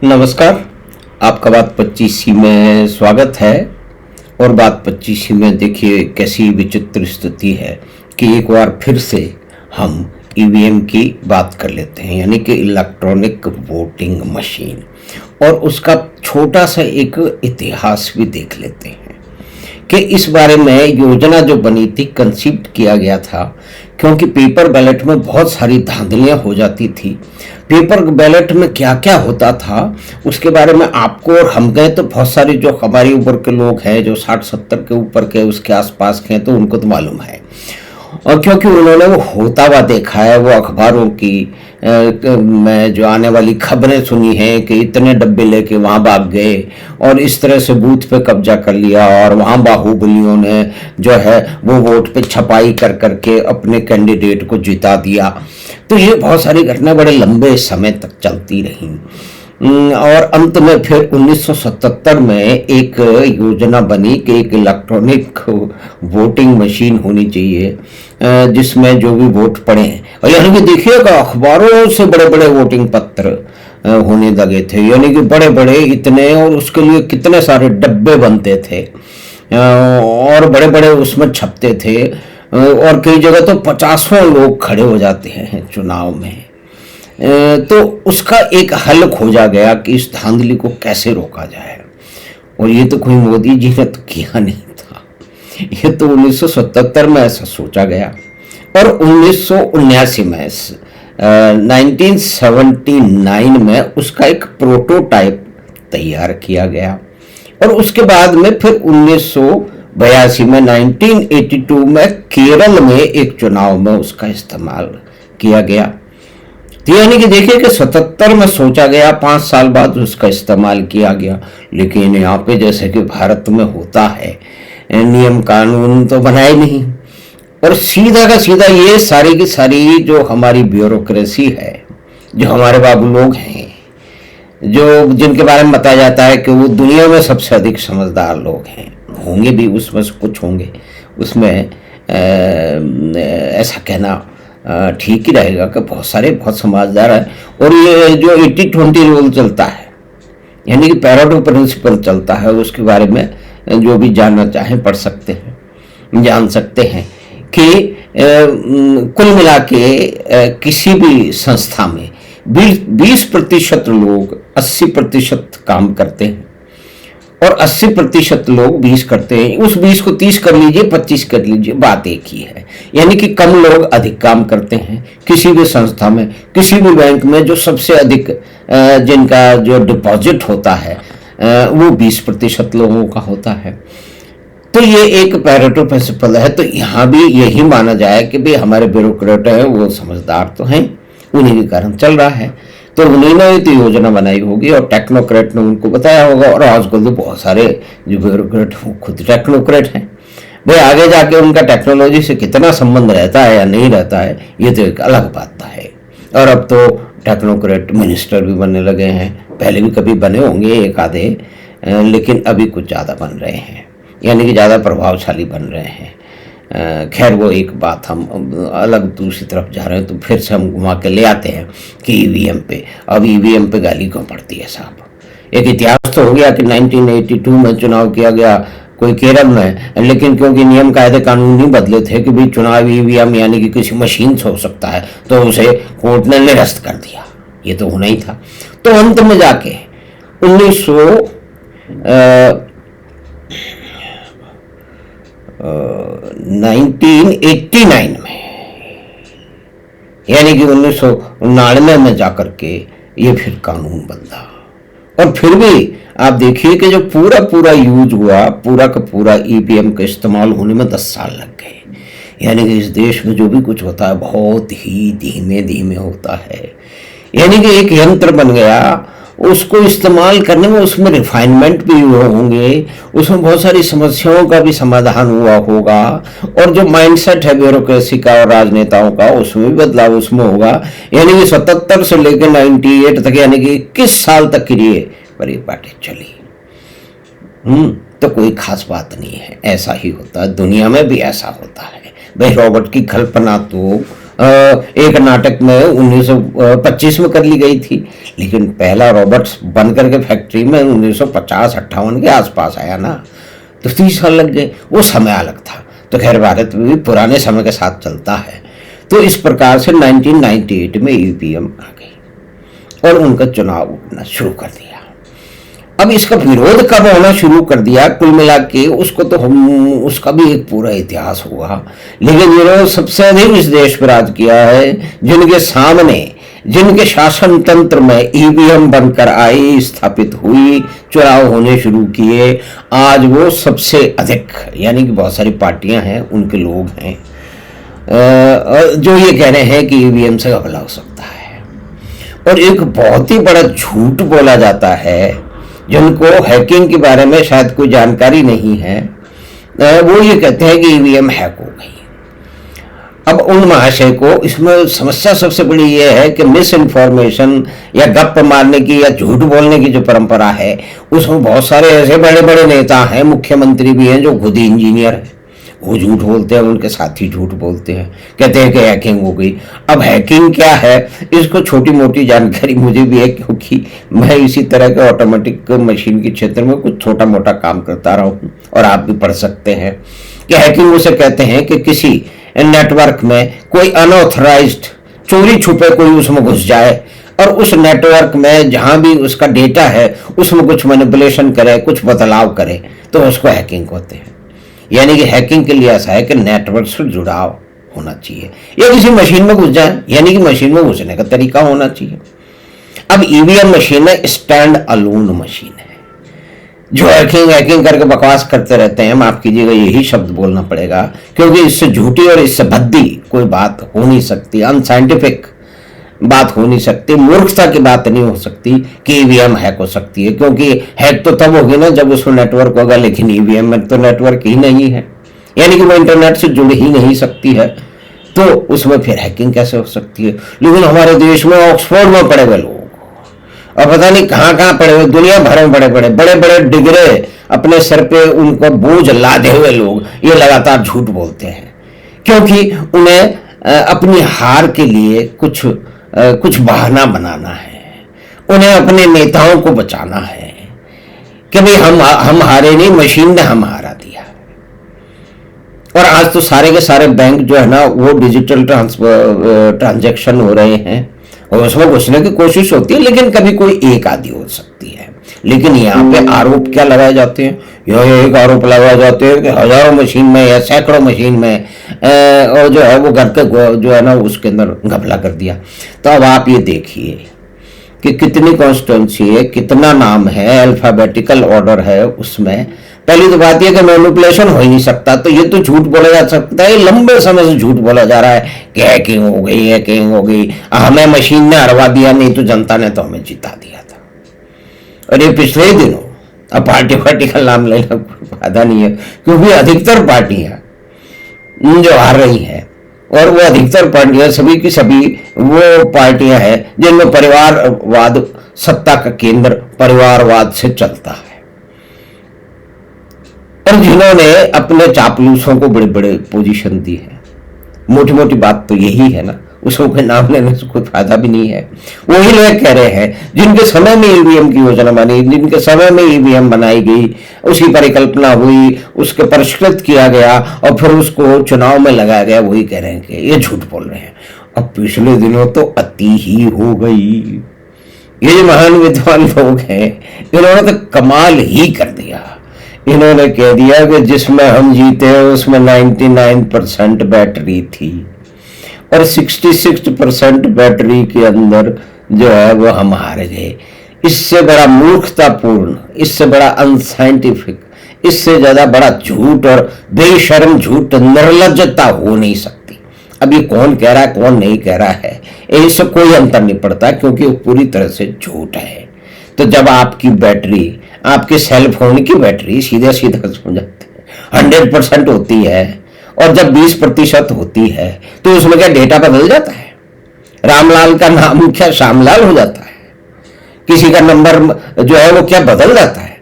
नमस्कार। आपका बात 25सी में स्वागत है। और बात 25सी में देखिए कैसी विचित्र स्थिति है कि एक बार फिर से हम ईवीएम की बात कर लेते हैं, यानी कि इलेक्ट्रॉनिक वोटिंग मशीन, और उसका छोटा सा एक इतिहास भी देख लेते हैं कि इस बारे में योजना जो बनी थी, कंसीप्ट किया गया था, क्योंकि पेपर बैलेट में बहुत सारी धांधलियां हो जाती थी। पेपर बैलेट में क्या क्या होता था उसके बारे में आपको और हम गए तो बहुत सारे जो हमारी उम्र के लोग हैं, जो 60-70 के ऊपर के उसके आसपास के हैं, तो उनको तो मालूम है, और क्योंकि उन्होंने वो होता हुआ देखा है, वो अखबारों की में जो आने वाली खबरें सुनी हैं कि इतने डब्बे लेके वहाँ भाग गए और इस तरह से बूथ पे कब्जा कर लिया, और वहाँ बाहुबलियों ने जो है वो वोट पे छपाई कर करके अपने कैंडिडेट को जिता दिया। तो ये बहुत सारी घटनाएं बड़े लंबे समय तक चलती रहीं। और अंत में फिर 1977 में एक योजना बनी कि एक इलेक्ट्रॉनिक वोटिंग मशीन होनी चाहिए जिसमें जो भी वोट पड़े, और यानी कि देखिएगा अखबारों से बड़े बड़े वोटिंग पत्र होने लगे थे, यानी कि बड़े बड़े इतने, और उसके लिए कितने सारे डब्बे बनते थे और बड़े बड़े उसमें छपते थे, और कई जगह तो 50 लोग खड़े हो जाते हैं चुनाव में। तो उसका एक हल खोजा गया कि इस धांधली को कैसे रोका जाए, और ये तो कोई मोदी जी ने तो किया नहीं था, ये तो 1977 में ऐसा सोचा गया, और 1979 में 1979 में उसका एक प्रोटोटाइप तैयार किया गया, और उसके बाद में फिर 1982 में 1982 में केरल में एक चुनाव में उसका इस्तेमाल किया गया। तो यानी कि देखिए कि 77 में सोचा गया, 5 साल बाद उसका इस्तेमाल किया गया। लेकिन यहाँ पे जैसे कि भारत में होता है, नियम कानून तो बनाए नहीं, और सीधा का सीधा ये सारी की सारी जो हमारी ब्यूरोक्रेसी है, जो हमारे बाबू लोग हैं, जो जिनके बारे में बताया जाता है कि वो दुनिया में सबसे अधिक समझदार लोग हैं, होंगे भी, उसमें से कुछ होंगे, उसमें ऐसा कहना ठीक ही रहेगा कि बहुत सारे बहुत समझदार है। और ये जो 80-20 रूल चलता है, यानी कि पैरेटो प्रिंसिपल चलता है, उसके बारे में जो भी जानना चाहें पढ़ सकते हैं, जान सकते हैं कि कुल मिला के किसी भी संस्था में 20% लोग 80% काम करते हैं, और 80% लोग 20 करते हैं। उस 20 को 30 कर लीजिए, 25 कर लीजिए, बात एक ही है। यानी कि कम लोग अधिक काम करते हैं किसी भी संस्था में, किसी भी बैंक में जो सबसे अधिक जिनका जो डिपॉजिट होता है वो 20% लोगों का होता है। तो ये एक पैरेटो प्रिंसिपल है। तो यहाँ भी यही माना जाए कि भाई हमारे ब्यूरोक्रेट हैं वो समझदार तो हैं, उन्हीं के कारण चल रहा है, तो उन्हीं ने तो योजना बनाई होगी और टेक्नोक्रेट ने उनको बताया होगा। और आजकल तो बहुत सारे जो ब्यूरोक्रेट वो खुद टेक्नोक्रेट हैं। भाई आगे जाके उनका टेक्नोलॉजी से कितना संबंध रहता है या नहीं रहता है, ये तो एक अलग बात है। और अब तो टेक्नोक्रेट मिनिस्टर भी बनने लगे हैं, पहले भी कभी बने होंगे एक आधे, लेकिन अभी कुछ ज़्यादा बन रहे हैं, यानी कि ज़्यादा प्रभावशाली बन रहे हैं। खैर वो एक बात, हम अलग दूसरी तरफ जा रहे हैं, तो फिर से हम घुमा के ले आते हैं कि ईवीएम पे। अब ईवीएम पे गाली क्यों पड़ती है साहब? एक इतिहास तो हो गया कि 1982 में चुनाव किया गया कोई केरल में, लेकिन क्योंकि नियम कायदे कानून नहीं बदले थे कि भाई चुनाव ईवीएम यानी कि किसी मशीन से हो सकता है, तो उसे कोर्ट ने निरस्त कर दिया। ये तो होना ही था। तो अंत में जाके 1989 में, यानी कि 1999 में जाकर के ये फिर कानून बना। और फिर भी आप देखिए कि जो पूरा पूरा यूज हुआ, पूरा का पूरा ईवीएम का इस्तेमाल होने में 10 साल लग गए। यानी कि इस देश में जो भी कुछ होता है बहुत ही धीमे धीमे होता है, यानी कि एक यंत्र बन गया, उसको इस्तेमाल करने में उसमें रिफाइनमेंट भी हुए होंगे, उसमें बहुत सारी समस्याओं का भी समाधान हुआ होगा, और जो माइंडसेट है ब्यूरोक्रेसी का और राजनेताओं का उसमें भी बदलाव उसमें होगा। यानी कि 77 से लेकर 98 तक, यानी कि 21 साल तक के लिए बड़ी बातें चली। तो कोई खास बात नहीं है, ऐसा ही होता है, दुनिया में भी ऐसा होता है। भाई रॉबर्ट की कल्पना तो एक नाटक में 1925 में कर ली गई थी, लेकिन पहला रॉबर्ट्स बन करके फैक्ट्री में 1950-58 के आसपास आया ना, तो 30 साल लग गए। वो समय अलग था। तो खैर भारत में भी पुराने समय के साथ चलता है। तो इस प्रकार से 1998 में ईवीएम आ गई और उनका चुनाव होना शुरू कर दिया। अब इसका विरोध कब होना शुरू कर दिया, कुल मिला के उसको तो हम उसका भी एक पूरा इतिहास होगा, लेकिन जिन्होंने सबसे अधिक इस देश पर राज किया है, जिनके सामने, जिनके शासन तंत्र में ईवीएम बनकर आई, स्थापित हुई, चुनाव होने शुरू किए, आज वो सबसे अधिक, यानी कि बहुत सारी पार्टियां हैं, उनके लोग हैं जो ये कह रहे हैं कि ईवीएम से घपला हो सकता है। और एक बहुत ही बड़ा झूठ बोला जाता है, जिनको हैकिंग के बारे में शायद कोई जानकारी नहीं है, वो ये कहते हैं कि ईवीएम हैक हो गई। अब उन महाशय को इसमें समस्या सबसे बड़ी ये है कि मिस इन्फॉर्मेशन या गप मारने की या झूठ बोलने की जो परंपरा है, उसमें बहुत सारे ऐसे बड़े बड़े नेता हैं, मुख्यमंत्री भी हैं, जो खुद ही इंजीनियर हैं, वो झूठ बोलते हैं, उनके साथी झूठ बोलते हैं, कहते हैं कि हैकिंग हो गई। अब हैकिंग क्या है, इसको छोटी मोटी जानकारी मुझे भी है, क्योंकि मैं इसी तरह के ऑटोमेटिक मशीन के क्षेत्र में कुछ छोटा मोटा काम करता रहा हूँ, और आप भी पढ़ सकते हैं कि हैकिंग उसे कहते हैं कि किसी नेटवर्क में कोई अनऑथराइज्ड, चोरी छुपे कोई उसमें घुस जाए और उस नेटवर्क में जहां भी उसका डेटा है उसमें कुछ मैनिपुलेशन करे, कुछ बदलाव करे, तो उसको हैकिंग होते हैं। यानी कि हैकिंग के लिए ऐसा है कि नेटवर्क से जुड़ाव होना चाहिए, या किसी मशीन में घुस जाए, यानी कि मशीन में घुसने का तरीका होना चाहिए। अब ईवीएम मशीन है स्टैंड अलोन मशीन है, जो हैकिंग करके बकवास करते रहते हैं, माफ कीजिएगा यही शब्द बोलना पड़ेगा, क्योंकि इससे झूठी और इससे भद्दी कोई बात हो नहीं सकती, अनसाइंटिफिक बात हो नहीं सकती, मूर्खता की बात नहीं हो सकती कि ईवीएम हैक हो सकती है, क्योंकि हैक तो तब होगी ना जब उसमें नेटवर्क होगा, लेकिन ईवीएम में तो नेटवर्क ही नहीं है, यानी कि वो इंटरनेट से जुड़ ही नहीं सकती है, तो उसमें फिर हैकिंग कैसे हो सकती है। लेकिन हमारे देश में ऑक्सफोर्ड में पढ़े हुए लोग और पता नहीं कहाँ कहाँ पड़े हुए, दुनिया भर में बड़े बड़े डिग्रे अपने सर पे उनको बोझ लादे हुए लोग ये लगातार झूठ बोलते हैं, क्योंकि उन्हें अपनी हार के लिए कुछ बहाना बनाना है, उन्हें अपने नेताओं को बचाना है कि भाई हम हारे नहीं, मशीन ने हम हारा दिया। और आज तो सारे के सारे बैंक जो है ना वो डिजिटल ट्रांजैक्शन हो रहे हैं, और उसमें घुसने की कोशिश होती है, लेकिन कभी कोई एक आदि हो सकती है। लेकिन यहाँ पे आरोप क्या लगाए जाते हैं, यह एक आरोप लगाए जाते हैं कि हजारों मशीन में या सैकड़ों मशीन में और जो है वो घर के जो है ना उसके अंदर घपला कर दिया। तो अब आप ये देखिए कि कितनी कॉन्स्टिट्यूंसी है, कितना नाम है, अल्फाबेटिकल ऑर्डर है उसमें। पहली तो बात यह कि मैनिपुलेशन हो ही नहीं सकता, तो ये तो झूठ बोला जा सकता है, लंबे समय से झूठ बोला जा रहा है कि हैकिंग हो गई, हमें मशीन ने हरवा दिया, नहीं तो जनता ने तो हमें जिता दिया था। और ये पिछले दिनों, अब पार्टी का नाम लेना कोई फायदा नहीं है, क्योंकि अधिकतर पार्टियां जो हार रही हैं, और वो अधिकतर पार्टियां सभी की सभी वो पार्टियां हैं जिनमें परिवारवाद सत्ता का केंद्र परिवारवाद से चलता है, और जिन्होंने अपने चापलूसों को बड़े बड़े पोजीशन दी है। मोटी मोटी बात तो यही है ना, उसको कोई नाम लेने से कोई फायदा भी नहीं है। वही लोग कह रहे हैं जिनके समय में ईवीएम की योजना बनी, जिनके समय में ईवीएम बनाई गई, उसकी परिकल्पना हुई, उसके परिष्कृत किया गया और फिर उसको चुनाव में लगाया गया, वही कह रहे हैं कि ये झूठ बोल रहे हैं। अब पिछले दिनों तो अति ही हो गई। ये जो महान विद्वान लोग हैं इन्होंने तो कमाल ही कर दिया। इन्होंने कह दिया कि जिसमें हम जीते उसमें 99% बैटरी थी और 66% बैटरी के अंदर जो है वो हम हार गए। इससे बड़ा मूर्खतापूर्ण, इससे बड़ा अनसाइंटिफिक, इससे ज्यादा बड़ा झूठ और बेशर्म झूठ, निर्लज्जता हो नहीं सकती। अब ये कौन कह रहा है कौन नहीं कह रहा है इससे कोई अंतर नहीं पड़ता, क्योंकि वो पूरी तरह से झूठ है। तो जब आपकी बैटरी, आपके सेल फोन की बैटरी सीधे समझाते हैं 100% होती है, और जब 20% होती है तो उसमें क्या डेटा बदल जाता है? रामलाल का नाम क्या श्यामलाल हो जाता है? किसी का नंबर जो है वो क्या बदल जाता है?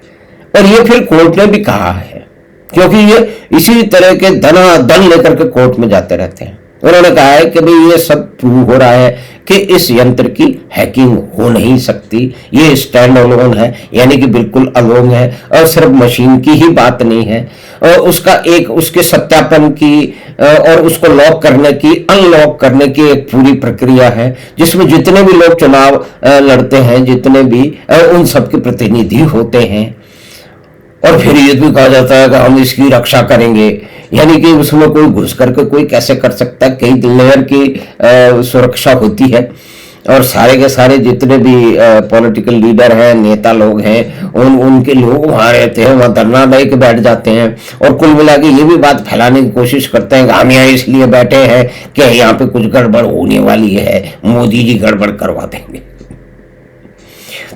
और ये फिर कोर्ट ने भी कहा है, क्योंकि ये इसी तरह के धनाधन लेकर के कोर्ट में जाते रहते हैं। उन्होंने कहा है कि भाई ये सब प्रूव हो रहा है कि इस यंत्र की हैकिंग हो नहीं सकती, ये स्टैंड अलोन है, यानी कि बिल्कुल अलोन है और सिर्फ मशीन की ही बात नहीं है, और उसका एक उसके सत्यापन की और उसको लॉक करने की, अनलॉक करने की एक पूरी प्रक्रिया है, जिसमें जितने भी लोग चुनाव लड़ते हैं, जितने भी उन सबके प्रतिनिधि होते हैं। और फिर ये भी कहा जाता है कि हम इसकी रक्षा करेंगे, यानी कि उसमें कोई घुस करके कोई कैसे कर सकता है, कई लेयर की सुरक्षा होती है, और सारे के सारे जितने भी पॉलिटिकल लीडर हैं, नेता लोग हैं, उनके लोग वहां रहते हैं, वहां धरना दे के बैठ जाते हैं, और कुल मिला के ये भी बात फैलाने की कोशिश करते हैं कि हम यहाँ इसलिए बैठे हैं कि यहाँ पे कुछ गड़बड़ होने वाली है, मोदी जी गड़बड़ करवा देंगे।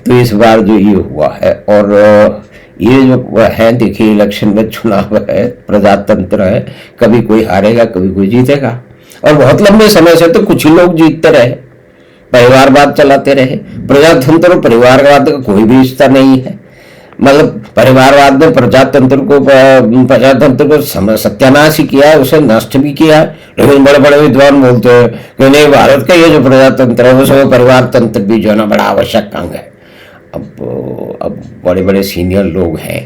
तो इस बार जो ये हुआ है, और ये जो है देखिए, इलेक्शन में चुनाव है, प्रजातंत्र है, कभी कोई हारेगा कभी कोई जीतेगा, और बहुत लंबे समय से तो कुछ ही लोग जीतते रहे, परिवारवाद चलाते रहे। प्रजातंत्र और परिवारवाद का कोई भी रिश्ता नहीं है, मतलब परिवारवाद ने प्रजातंत्र को सत्यानाश ही किया है, उसे नष्ट भी किया है। लेकिन बड़े बड़े विद्वान बोलते हैं कि नहीं, भारत का ये जो प्रजातंत्र है उसमें परिवार तंत्र भी जो है ना बड़ा आवश्यक अंग है। अब बड़े बड़े सीनियर लोग हैं,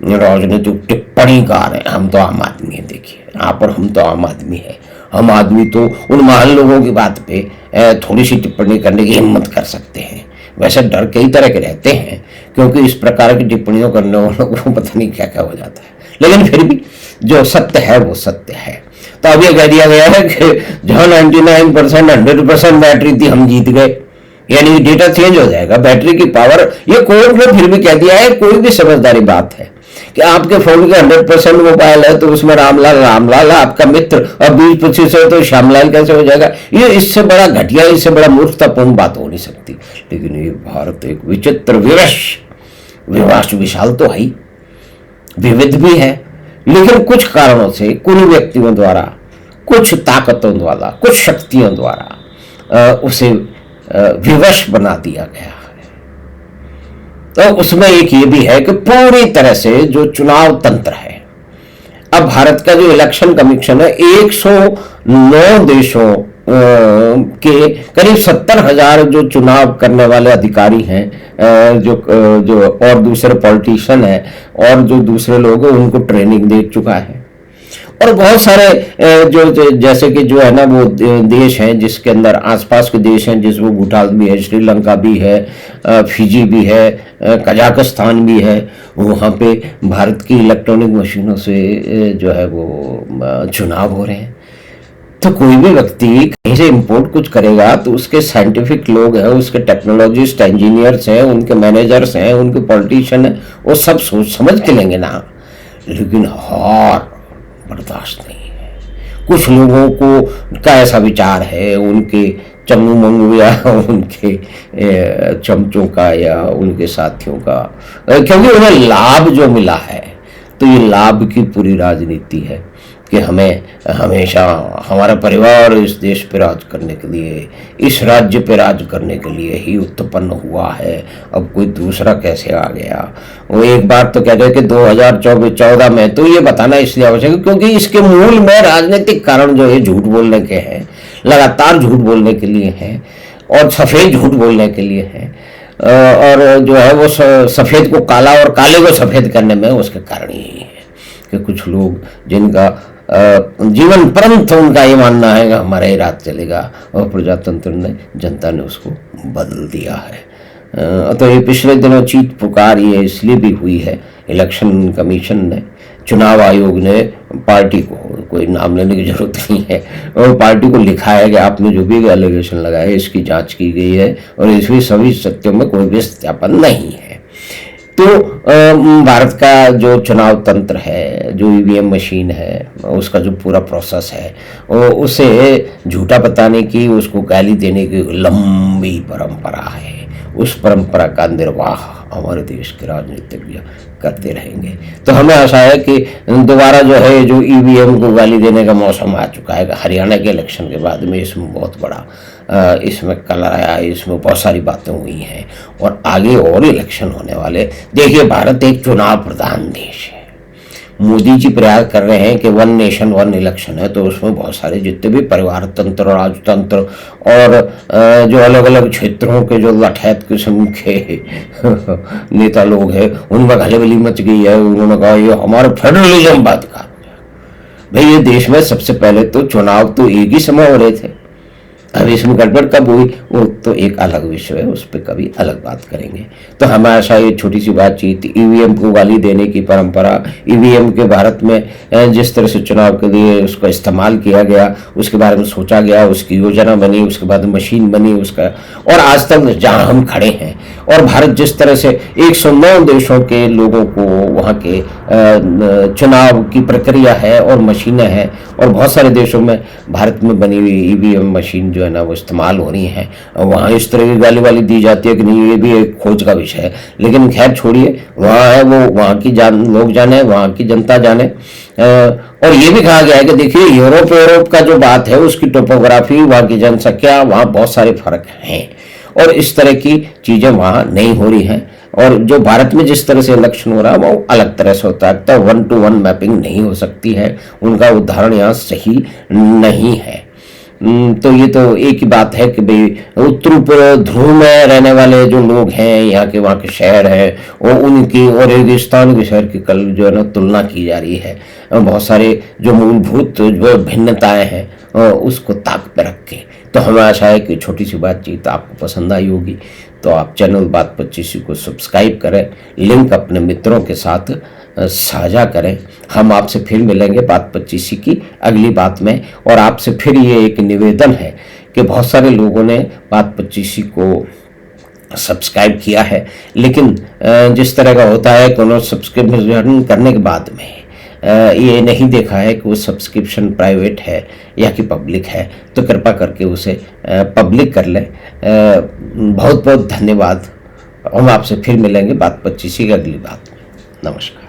राजनीतिक टिप्पणीकार हैं, हम तो आम आदमी हैं। देखिए यहाँ पर हम तो आम आदमी हैं, हम आदमी तो उन महान लोगों की बात पे थोड़ी सी टिप्पणी करने की हिम्मत कर सकते हैं। वैसे डर कई तरह के रहते हैं, क्योंकि इस प्रकार की टिप्पणियों करने वालों को पता नहीं क्या क्या हो जाता है, लेकिन फिर भी जो सत्य है वो सत्य है। तो अब ये कह दिया गया है कि जहां 99% 100% बैटरी थी, हम जीत गए, यानी डेटा चेंज हो जाएगा, बैटरी की पावर। ये कोर्ट ने फिर भी कह दिया है, कोई भी समझदारी बात है कि आपके फोन के 100% मोबाइल है तो उसमें रामलाल आपका मित्र, और 20-25 है तो श्यामलाल कैसे हो जाएगा। ये इससे बड़ा घटिया, इससे बड़ा मूर्खतापूर्ण बात हो नहीं सकती। लेकिन ये भारत एक विचित्र विशाल तो है, विविध भी है, लेकिन कुछ कारणों से कुछ व्यक्तियों द्वारा, कुछ ताकतों द्वारा, कुछ शक्तियों द्वारा उसे विवश बना दिया गया है। तो उसमें एक ये भी है कि पूरी तरह से जो चुनाव तंत्र है, अब भारत का जो इलेक्शन कमीशन है 109 देशों के करीब 70,000 जो चुनाव करने वाले अधिकारी हैं, जो और दूसरे पॉलिटिशियन हैं और जो दूसरे लोग हैं, उनको ट्रेनिंग दे चुका है। और बहुत सारे जो जैसे कि जो है ना वो देश हैं जिसके अंदर आसपास के देश हैं, जिसमें भूटान भी है, श्रीलंका भी है, फिजी भी है, कजाकिस्तान भी है, वहाँ पे भारत की इलेक्ट्रॉनिक मशीनों से जो है वो चुनाव हो रहे हैं। तो कोई भी व्यक्ति कहीं से इंपोर्ट कुछ करेगा तो उसके साइंटिफिक लोग हैं, उसके टेक्नोलॉजिस्ट, इंजीनियर्स हैं, उनके मैनेजर्स हैं, उनके पॉलिटिशियन हैं, वो सब सोच समझ के लेंगे ना। लेकिन हार बर्दाश्त नहीं है। कुछ लोगों को का ऐसा विचार है, उनके चंगू मंगू या उनके चमचों का या उनके साथियों का, क्योंकि उन्हें लाभ जो मिला है, तो ये लाभ की पूरी राजनीति है कि हमें हमेशा हमारा परिवार इस देश पे राज करने के लिए, इस राज्य पे राज करने के लिए ही उत्पन्न हुआ है, अब कोई दूसरा कैसे आ गया। वो एक बार तो कहते हैं कि 2014 में, तो ये बताना इसलिए आवश्यक है क्योंकि इसके मूल में राजनीतिक कारण जो है झूठ बोलने के हैं, लगातार झूठ बोलने के लिए हैं, और सफ़ेद झूठ बोलने के लिए हैं, और जो है वो सफ़ेद को काला और काले को सफ़ेद करने में उसके कारण यही है कि कुछ लोग जिनका जीवन पर्यंत उनका ये मानना है कि हमारा ही राज चलेगा, और प्रजातंत्र ने, जनता ने उसको बदल दिया है। तो ये पिछले दिनों चीख पुकार ये इसलिए भी हुई है, इलेक्शन कमीशन ने, चुनाव आयोग ने पार्टी को, कोई नाम लेने की जरूरत नहीं है, और पार्टी को लिखा है कि आपने जो भी एलिगेशन लगाए इसकी जांच की गई है और इसमें सभी सत्यों में कोई भी सत्यापन नहीं है। तो भारत का जो चुनाव तंत्र है, जो ईवीएम मशीन है, उसका जो पूरा प्रोसेस है, उसे झूठा बताने की, उसको गाली देने की लंबी परंपरा है। उस परंपरा का निर्वाह हमारे देश के राजनीतिज्ञ करते रहेंगे। तो हमें आशा है कि दोबारा जो है जो ईवीएम को गाली देने का मौसम आ चुका है। हरियाणा के इलेक्शन के बाद में इसमें बहुत बड़ा इसमें कलर आया, इसमें बहुत सारी बातें हुई हैं, और आगे और इलेक्शन होने वाले। देखिए, भारत एक चुनाव प्रधान देश है, मोदी जी प्रयास कर रहे हैं कि वन नेशन वन इलेक्शन है, तो उसमें बहुत सारे जितने भी परिवार तंत्र, राजतंत्र और जो अलग अलग क्षेत्रों के जो लठैत किस्म के नेता लोग हैं, उनमें खलबली मच गई है। उन्होंने कहा ये हमारे फेडरलिज्म बात का। भाई ये देश में सबसे पहले तो चुनाव तो एक ही समय हो रहे थे, अब इसमें गड़बड़ कब हुई वो तो एक अलग विषय है, उस पर कभी अलग बात करेंगे। तो हमेशा ये छोटी सी बातचीत, ईवीएम को गाली देने की परंपरा, ईवीएम के भारत में जिस तरह से चुनाव के लिए उसका इस्तेमाल किया गया, उसके बारे में सोचा गया, उसकी योजना बनी, उसके बाद मशीन बनी उसका, और आज तक जहां हम खड़े हैं, और भारत जिस तरह से 109 देशों के लोगों को वहाँ के चुनाव की प्रक्रिया है और मशीनें हैं, और बहुत सारे देशों में भारत में बनी हुई ईवीएम मशीन जो है ना वो इस्तेमाल हो रही है। वहाँ इस तरह की गाली वाली दी जाती है कि नहीं, ये भी एक खोज का विषय है, लेकिन खैर छोड़िए, वहाँ है वो वहाँ की लोग जाने, वहाँ की जनता जाने। और ये भी कहा गया है कि देखिए यूरोप का जो बात है उसकी टोपोग्राफी, वहाँ की जनसंख्या, वहाँ बहुत सारे फर्क हैं, और इस तरह की चीजें वहाँ नहीं हो रही हैं। और जो भारत में जिस तरह से इलेक्शन हो रहा है वो अलग तरह से होता है, तो 1-to-1 मैपिंग नहीं हो सकती है, उनका उदाहरण यहाँ सही नहीं है। तो ये तो एक ही बात है कि भाई उत्तर ध्रुव में रहने वाले जो लोग हैं, यहाँ के वहाँ के शहर हैं, और उनकी और रेगिस्तान के शहर की कल जो है ना तुलना की जा रही है। बहुत सारे जो मूलभूत जो भिन्नताएं हैं उसको ताक पर रख के। तो हमें आशा है कि छोटी सी बातचीत आपको पसंद आई होगी, तो आप चैनल बात 25 को सब्सक्राइब करें, लिंक अपने मित्रों के साथ साझा करें। हम आपसे फिर मिलेंगे बात 25 की अगली बात में, और आपसे फिर ये एक निवेदन है कि बहुत सारे लोगों ने बात 25 को सब्सक्राइब किया है, लेकिन जिस तरह का होता है कि उन्होंने सब्सक्रिप्शन करने के बाद में ये नहीं देखा है कि वो सब्सक्रिप्शन प्राइवेट है या कि पब्लिक है, तो कृपा करके उसे पब्लिक कर लें। बहुत बहुत धन्यवाद। हम आपसे फिर मिलेंगे बात 25 की अगली बात। नमस्कार।